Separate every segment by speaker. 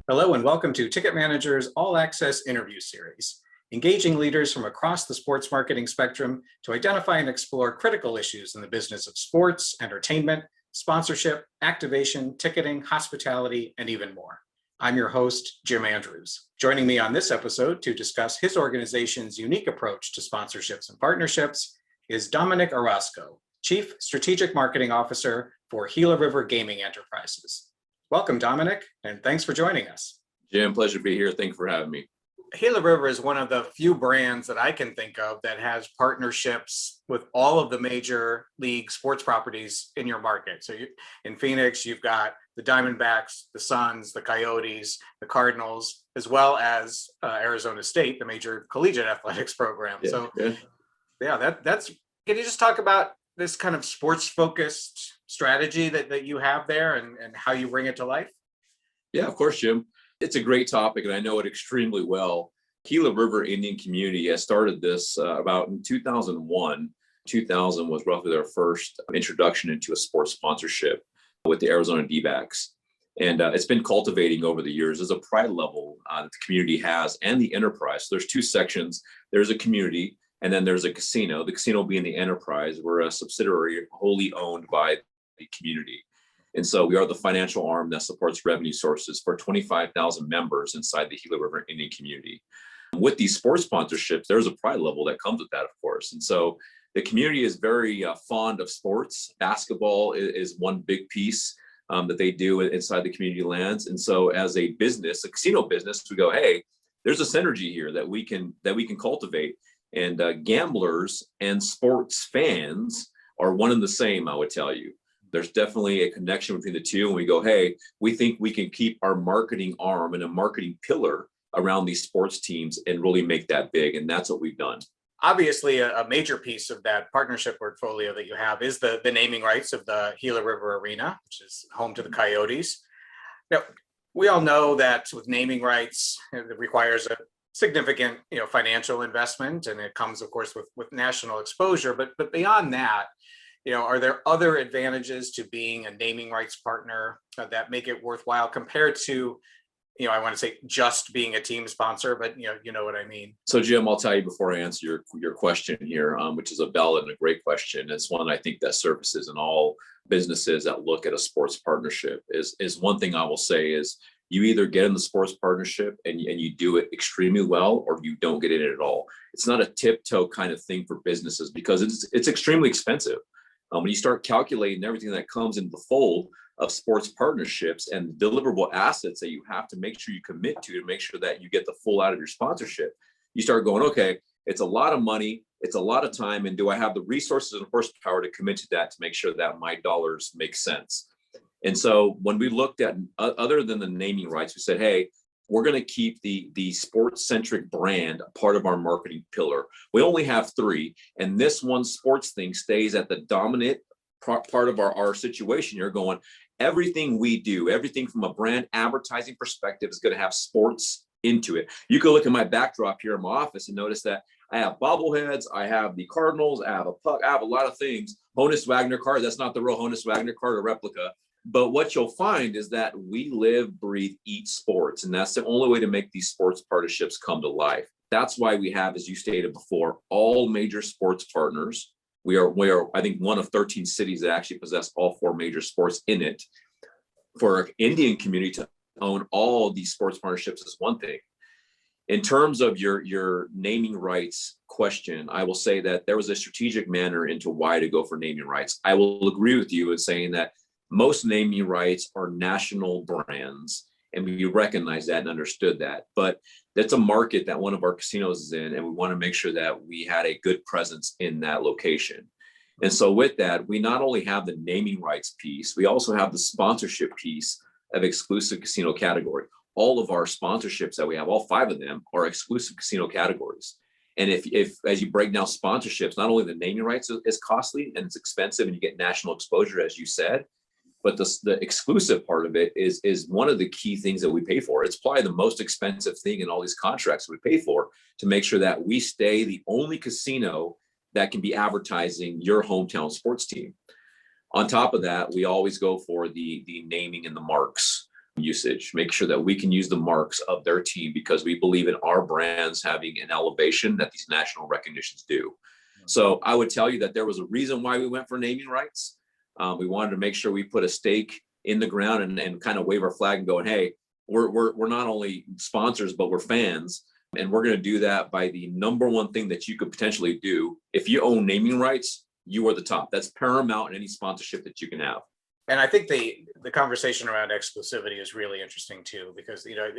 Speaker 1: Hello and welcome to Ticket Manager's All Access interview series, engaging leaders from across the sports marketing spectrum to identify and explore critical issues in the business of sports, entertainment, sponsorship, activation, ticketing, hospitality, and even more. I'm your host, Jim Andrews. Joining me on this episode to discuss his organization's unique approach to sponsorships and partnerships is Dominic Orozco, Chief Strategic Marketing Officer for Gila River Gaming Enterprises. Welcome, Dominic, and thanks for joining us.
Speaker 2: Jim, pleasure to be here. Thanks for having me.
Speaker 1: Gila River is one of the few brands that I can think of that has partnerships with all of the major league sports properties in your market. So in Phoenix, you've got the Diamondbacks, the Suns, the Coyotes, the Cardinals, as well as Arizona State, the major collegiate athletics program. That's, can you just talk about this kind of sports-focused strategy that you have there and how you bring it to life?
Speaker 2: Yeah, of course, Jim. It's a great topic, and I know it extremely well. Gila River Indian Community has started this about in 2001. 2000 was roughly their first introduction into a sports sponsorship with the Arizona D-backs. And it's been cultivating over the years. There's a pride level that the community has and the enterprise. So there's two sections. There's a community, and then there's a casino. The casino being the enterprise. We're a subsidiary wholly owned by the community. And so we are the financial arm that supports revenue sources for 25,000 members inside the Gila River Indian community. With these sports sponsorships, there's a pride level that comes with that, of course. And so the community is very fond of sports. Basketball is one big piece that they do inside the community lands. And so as a business, a casino business, we go, hey, there's a synergy here that we can cultivate. And gamblers and sports fans are one and the same, I would tell you. There's definitely a connection between the two. And we go, hey, we think we can keep our marketing arm and a marketing pillar around these sports teams and really make that big. And that's what we've done.
Speaker 1: Obviously, a major piece of that partnership portfolio that you have is the naming rights of the Gila River Arena, which is home to the Coyotes. Now, we all know that with naming rights, it requires a significant financial investment, and it comes, of course, with national exposure. But beyond that, are there other advantages to being a naming rights partner that make it worthwhile compared to, I want to say just being a team sponsor, but you know what I mean?
Speaker 2: So Jim, I'll tell you before I answer your question here, which is a valid and a great question. It's one I think that surfaces in all businesses that look at a sports partnership is one thing I will say is you either get in the sports partnership and you do it extremely well, or you don't get in it at all. It's not a tiptoe kind of thing for businesses because it's extremely expensive. When you start calculating everything that comes into the fold of sports partnerships and deliverable assets that you have to make sure you commit to make sure that you get the full out of your sponsorship, you start going, okay, it's a lot of money, it's a lot of time, and do I have the resources and horsepower to commit to that to make sure that my dollars make sense? And so when we looked at other than the naming rights, we said, hey, we're going to keep the sports-centric brand a part of our marketing pillar. We only have three, and this one sports thing stays at the dominant part of our situation. You're going, everything we do, everything from a brand advertising perspective is going to have sports into it. You can look at my backdrop here in my office and notice that I have bobbleheads, I have the Cardinals, I have a puck, I have a lot of things. Honus Wagner card, that's not the real Honus Wagner card, a replica. But what you'll find is that we live, breathe, eat sports. And that's the only way to make these sports partnerships come to life. That's why we have, as you stated before, all major sports partners. We are, I think, one of 13 cities that actually possess all four major sports in it. For our Indian community to own all these sports partnerships is one thing. In terms of your naming rights question, I will say that there was a strategic manner into why to go for naming rights. I will agree with you in saying that most naming rights are national brands, and we recognize that and understood that. But that's a market that one of our casinos is in, and we want to make sure that we had a good presence in that location. And so with that, we not only have the naming rights piece, we also have the sponsorship piece of exclusive casino category. All of our sponsorships that we have, all five of them, are exclusive casino categories. And if as you break down sponsorships, not only the naming rights is costly and it's expensive and you get national exposure, as you said, but the exclusive part of it is one of the key things that we pay for. It's probably the most expensive thing in all these contracts we pay for to make sure that we stay the only casino that can be advertising your hometown sports team. On top of that, we always go for the naming and the marks. usage, make sure that we can use the marks of their team because we believe in our brands having an elevation that these national recognitions do. So I would tell you that there was a reason why we went for naming rights. We wanted to make sure we put a stake in the ground and kind of wave our flag and going, hey, we're not only sponsors, but we're fans. And we're going to do that by the number one thing that you could potentially do. If you own naming rights, you are the top. That's paramount in any sponsorship that you can have.
Speaker 1: And I think the conversation around exclusivity is really interesting too, because, you know,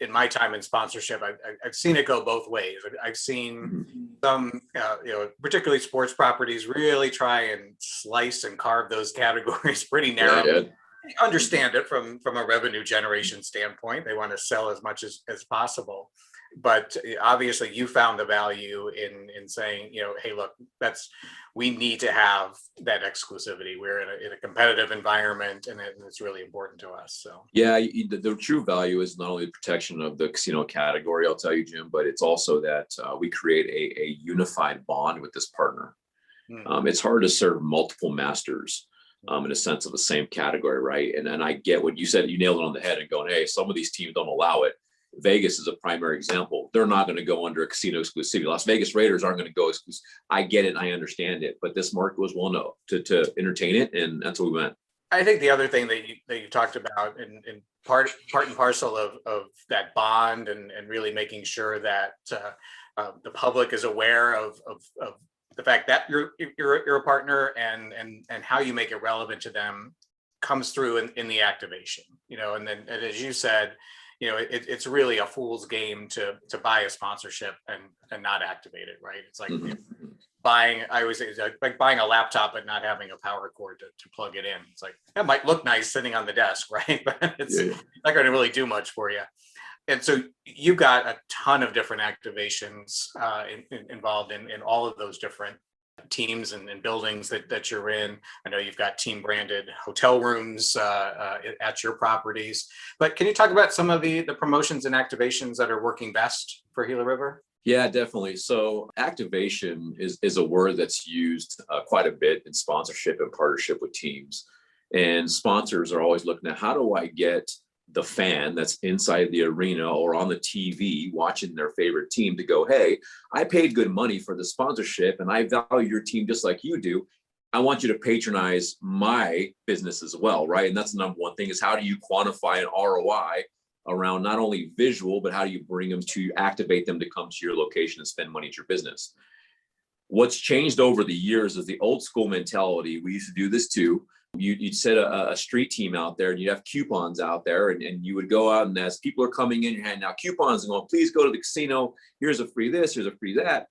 Speaker 1: in my time in sponsorship, I've seen it go both ways. I've seen some, you know, particularly sports properties really try and slice and carve those categories pretty narrow.
Speaker 2: Yeah.
Speaker 1: I understand it from a revenue generation standpoint. They want to sell as much as possible. But obviously you found the value in saying, you know, hey, look, we need to have that exclusivity. We're in a competitive environment, and it's really important to us. So
Speaker 2: yeah, the true value is not only the protection of the casino category, I'll tell you, Jim, but it's also that we create a unified bond with this partner. It's hard to serve multiple masters in a sense of the same category, right? And I get what you said. You nailed it on the head and going, hey, some of these teams don't allow it. Vegas is a primary example. They're not going to go under casino exclusivity. Las Vegas Raiders aren't going to go exclusive. I get it. I understand it. But this market was willing to entertain it. And that's what we went.
Speaker 1: I think the other thing that you talked about in part and parcel of that bond and really making sure that the public is aware of the fact that you're a partner and how you make it relevant to them comes through in the activation, you know, and as you said, you know, it's really a fool's game to buy a sponsorship and not activate it, right? It's like buying, I always say, it's like buying a laptop and not having a power cord to plug it in. It's like, that might look nice sitting on the desk, right? But it's not going to really do much for you. And so you got a ton of different activations involved in all of those different teams and buildings that you're in. I know you've got team branded hotel rooms at your properties, but can you talk about some of the promotions and activations that are working best for Gila River?
Speaker 2: Yeah, definitely. So activation is a word that's used quite a bit in sponsorship and partnership with teams. And sponsors are always looking at, how do I get the fan that's inside the arena or on the TV watching their favorite team to go, hey, I paid good money for the sponsorship and I value your team just like you do. I want you to patronize my business as well, right? And that's the number one thing, is how do you quantify an ROI around not only visual, but how do you bring them to activate them to come to your location and spend money at your business? What's changed over the years is the old school mentality. We used to do this too. You'd set a street team out there and you'd have coupons out there and you would go out, and as people are coming in, you're handing out coupons and going, please go to the casino. Here's a free this, here's a free that.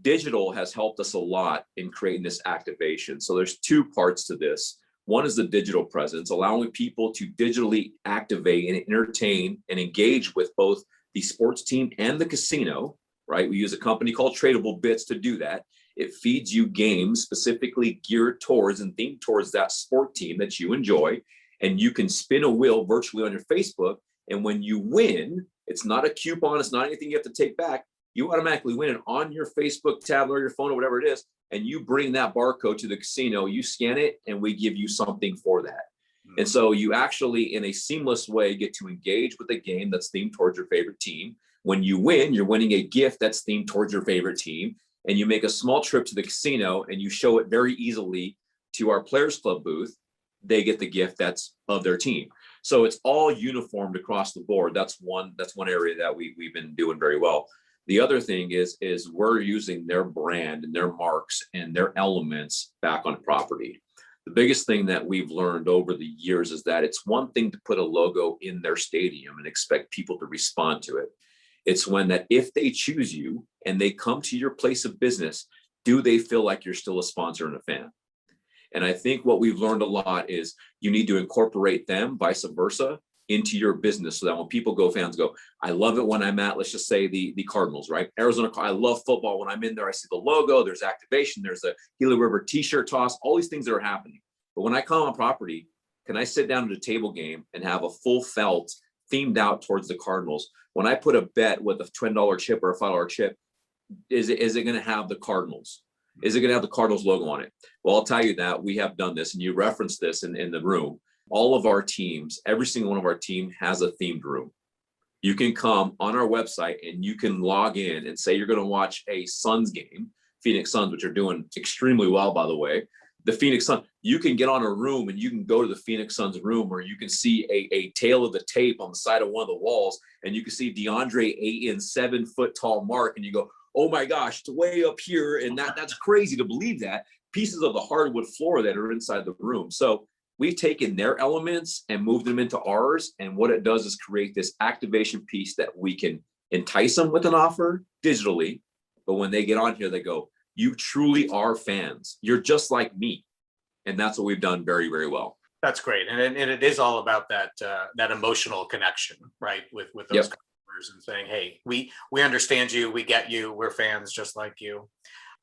Speaker 2: Digital has helped us a lot in creating this activation. So there's two parts to this. One is the digital presence, allowing people to digitally activate and entertain and engage with both the sports team and the casino, right? We use a company called Tradable Bits to do that. It feeds you games specifically geared towards and themed towards that sport team that you enjoy. And you can spin a wheel virtually on your Facebook. And when you win, it's not a coupon, it's not anything you have to take back. You automatically win it on your Facebook tablet or your phone or whatever it is. And you bring that barcode to the casino, you scan it, and we give you something for that. And so you actually, in a seamless way, get to engage with a game that's themed towards your favorite team. When you win, you're winning a gift that's themed towards your favorite team. And you make a small trip to the casino and you show it very easily to our Players Club booth, they get the gift that's of their team. So it's all uniformed across the board. That's one area that we've been doing very well. The other thing is we're using their brand and their marks and their elements back on property. The biggest thing that we've learned over the years is that it's one thing to put a logo in their stadium and expect people to respond to it. It's when that if they choose you and they come to your place of business, do they feel like you're still a sponsor and a fan? And I think what we've learned a lot is you need to incorporate them, vice versa, into your business, so that when people go, fans go, I love it when I'm at, let's just say the Cardinals, right? Arizona, I love football. When I'm in there, I see the logo, there's activation, there's a Gila River t-shirt toss, all these things that are happening. But when I come on property, can I sit down at a table game and have a full felt themed out towards the Cardinals? When I put a bet with a $10 chip or a $5 chip, is it going to have the Cardinals? Is it going to have the Cardinals logo on it? Well, I'll tell you that we have done this, and you referenced this in the room. All of our teams, every single one of our team has a themed room. You can come on our website and you can log in and say you're going to watch a Suns game, Phoenix Suns, which are doing extremely well, by the way. The Phoenix Suns, you can get on a room and you can go to the Phoenix Suns room where you can see a tail of the tape on the side of one of the walls, and you can see DeAndre Ayton's 7-foot tall mark, and you go, oh my gosh, it's way up here. And that's crazy to believe that. Pieces of the hardwood floor that are inside the room. So we've taken their elements and moved them into ours. And what it does is create this activation piece that we can entice them with an offer digitally. But when they get on here, they go, you truly are fans. You're just like me. And that's what we've done very, very well.
Speaker 1: That's great. And it is all about that emotional connection, right? With those customers, and saying, hey, we understand you, we get you, we're fans just like you.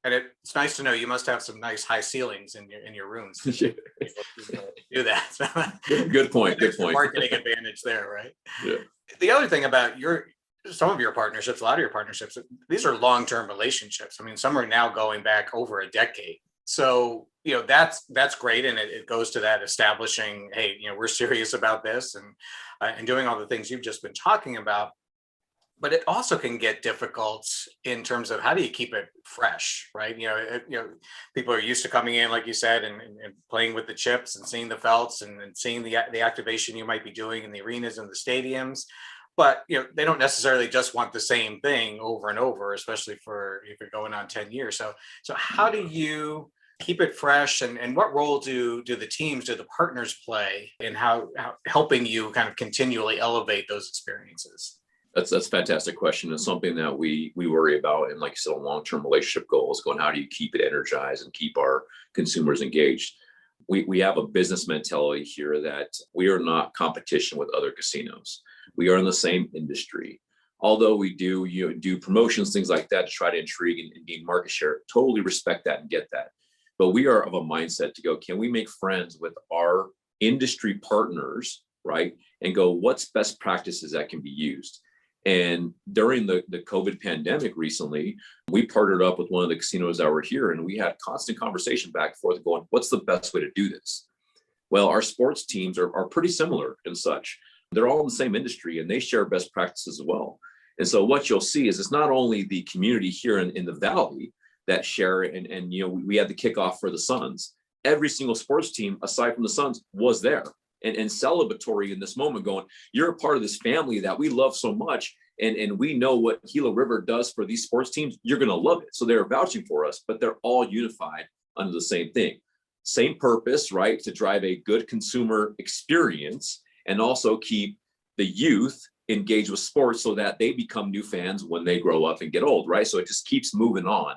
Speaker 1: And it's nice to know you must have some nice high ceilings in your rooms to do that.
Speaker 2: Good point. Good point.
Speaker 1: Marketing advantage there, right?
Speaker 2: Yeah. The
Speaker 1: other thing about some of your partnerships, a lot of your partnerships, these are long-term relationships. I mean, some are now going back over a decade. So, that's great. And it goes to that establishing, hey, we're serious about this, and doing all the things you've just been talking about. But it also can get difficult in terms of how do you keep it fresh, right? People are used to coming in, like you said, and playing with the chips and seeing the felts and seeing the activation you might be doing in the arenas and the stadiums. But they don't necessarily just want the same thing over and over, especially if you're going on 10 years. So how do you keep it fresh, and what role do the partners play in how helping you kind of continually elevate those experiences?
Speaker 2: That's a fantastic question. It's something that we worry about. And like you said, long-term relationship goals, going, how do you keep it energized and keep our consumers engaged? We have a business mentality here that we are not competition with other casinos. We are in the same industry. Although we do promotions, things like that to try to intrigue and gain market share, totally respect that and get that. But we are of a mindset to go, can we make friends with our industry partners, right? And go, what's best practices that can be used? And during the COVID pandemic recently, we partnered up with one of the casinos that were here, and we had constant conversation back and forth going, what's the best way to do this? Well, our sports teams are pretty similar and such. They're all in the same industry and they share best practices as well. And so what you'll see is it's not only the community here in the Valley that share, and we had the kickoff for the Suns. Every single sports team, aside from the Suns, was there. And celebratory in this moment, going, you're a part of this family that we love so much, and we know what Gila River does for these sports teams. You're going to love it. So they're vouching for us, but they're all unified under the same thing, same purpose, right? To drive a good consumer experience and also keep the youth engaged with sports so that they become new fans when they grow up and get old, right? So it just keeps moving on.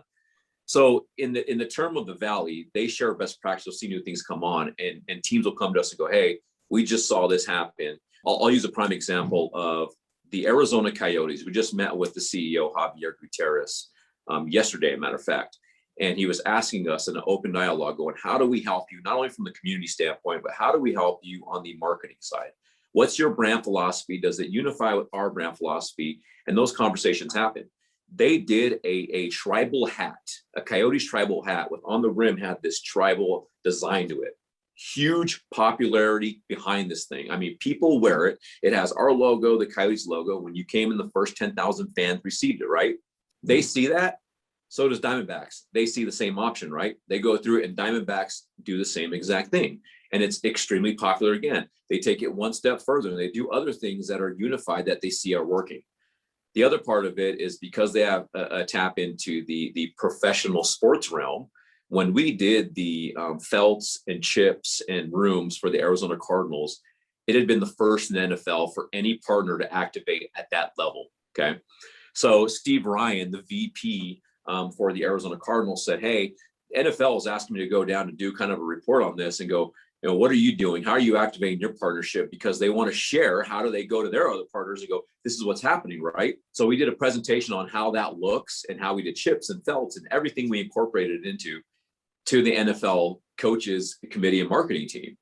Speaker 2: So in the term of the Valley, they share best practice. You'll see new things come on, and teams will come to us and go, hey, we just saw this happen. I'll use a prime example of the Arizona Coyotes. We just met with the CEO, Javier Gutierrez, yesterday, a matter of fact. And he was asking us in an open dialogue going, how do we help you, not only from the community standpoint, but how do we help you on the marketing side? What's your brand philosophy? Does it unify with our brand philosophy? And those conversations happen. They did a tribal hat, a Coyotes tribal hat with on the rim had this tribal design to it. Huge popularity behind this thing. I mean, people wear it. It has our logo, the Coyotes logo. When you came in, the first 10,000 fans received it, right? They see that. So does Diamondbacks. They see the same option, right? They go through it, and Diamondbacks do the same exact thing. And it's extremely popular again. They take it one step further, and they do other things that are unified that they see are working. The other part of it is because they have a tap into the professional sports realm. When we did the felts and chips and rooms for the Arizona Cardinals, it had been the first in the NFL for any partner to activate at that level, okay? So Steve Ryan, the VP for the Arizona Cardinals, said, hey, NFL is asking me to go down to do kind of a report on this and go, what are you doing? How are you activating your partnership? Because they want to share. How do they go to their other partners and go, this is what's happening, right? So we did a presentation on how that looks and how we did chips and felts and everything we incorporated into the NFL coaches committee and marketing team.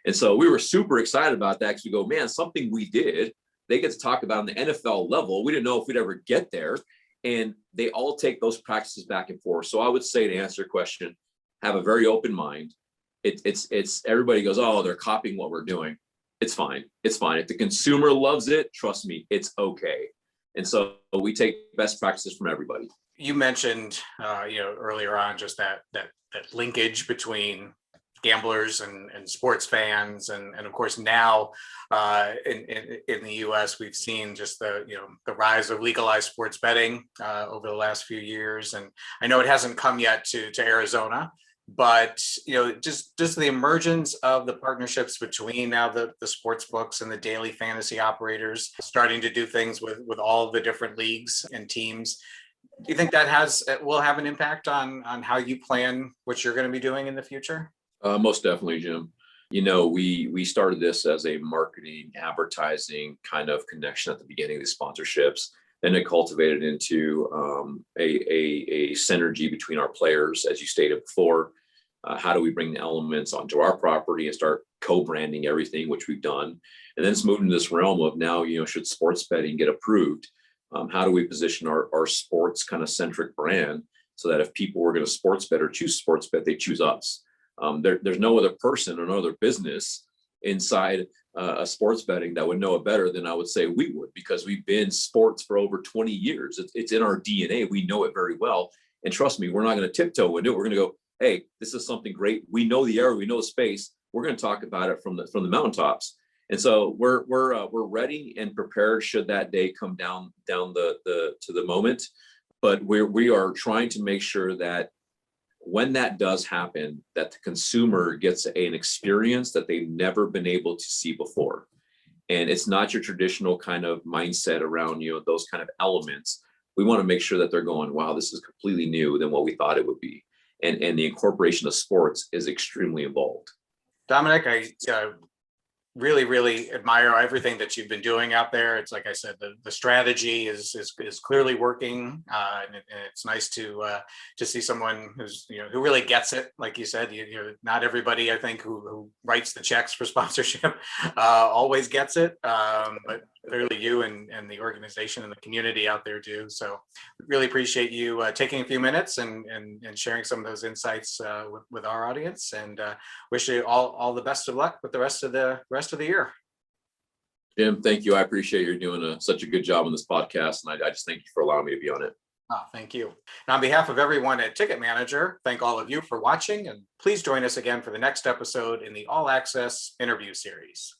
Speaker 2: And so we were super excited about that because we go, man, something we did, they get to talk about on the NFL level. We didn't know if we'd ever get there. And they all take those practices back and forth. So I would say, to answer your question, have a very open mind. it's everybody goes, oh, they're copying what we're doing. It's fine. It's fine. If the consumer loves it, trust me, it's okay. And so we take best practices from everybody.
Speaker 1: You mentioned, earlier on just that linkage between gamblers and sports fans, and of course now in the U.S. we've seen just the rise of legalized sports betting over the last few years, and I know it hasn't come yet to Arizona, but just the emergence of the partnerships between now the sports books and the daily fantasy operators starting to do things with all the different leagues and teams. Do you think that will have an impact on how you plan what you're going to be doing in the future?
Speaker 2: Most definitely, Jim. We started this as a marketing, advertising kind of connection at the beginning of the sponsorships. Then it cultivated into a synergy between our players, as you stated before. How do we bring the elements onto our property and start co-branding everything, which we've done? And then it's moved into this realm of now, should sports betting get approved? How do we position our sports kind of centric brand so that if people were going to sports bet or choose sports bet, they choose us? There's no other person or no other business inside a sports betting that would know it better than I would say we would, because we've been sports for over 20 years. It's in our DNA. We know it very well. And trust me, we're not going to tiptoe into it. We're going to go, hey, this is something great. We know the area, we know the space. We're going to talk about it from the mountaintops. And so we're ready and prepared should that day come down to the moment. But we are trying to make sure that when that does happen, that the consumer gets an experience that they've never been able to see before. And it's not your traditional kind of mindset around, those kind of elements. We want to make sure that they're going, wow, this is completely new than what we thought it would be. And the incorporation of sports is extremely involved.
Speaker 1: Dominic, I really, really admire everything that you've been doing out there. It's like I said, the strategy is clearly working, and it's nice to see someone who really gets it. Like you said, not everybody, I think, who writes the checks for sponsorship always gets it, but clearly you and the organization and the community out there do. So really appreciate you taking a few minutes and sharing some of those insights with our audience, and wish you all the best of luck with the rest of the year.
Speaker 2: Jim, thank you. I appreciate you doing such a good job on this podcast, and I just thank you for allowing me to be on it.
Speaker 1: Thank you. And on behalf of everyone at Ticket Manager, thank all of you for watching, and please join us again for the next episode in the All Access interview series.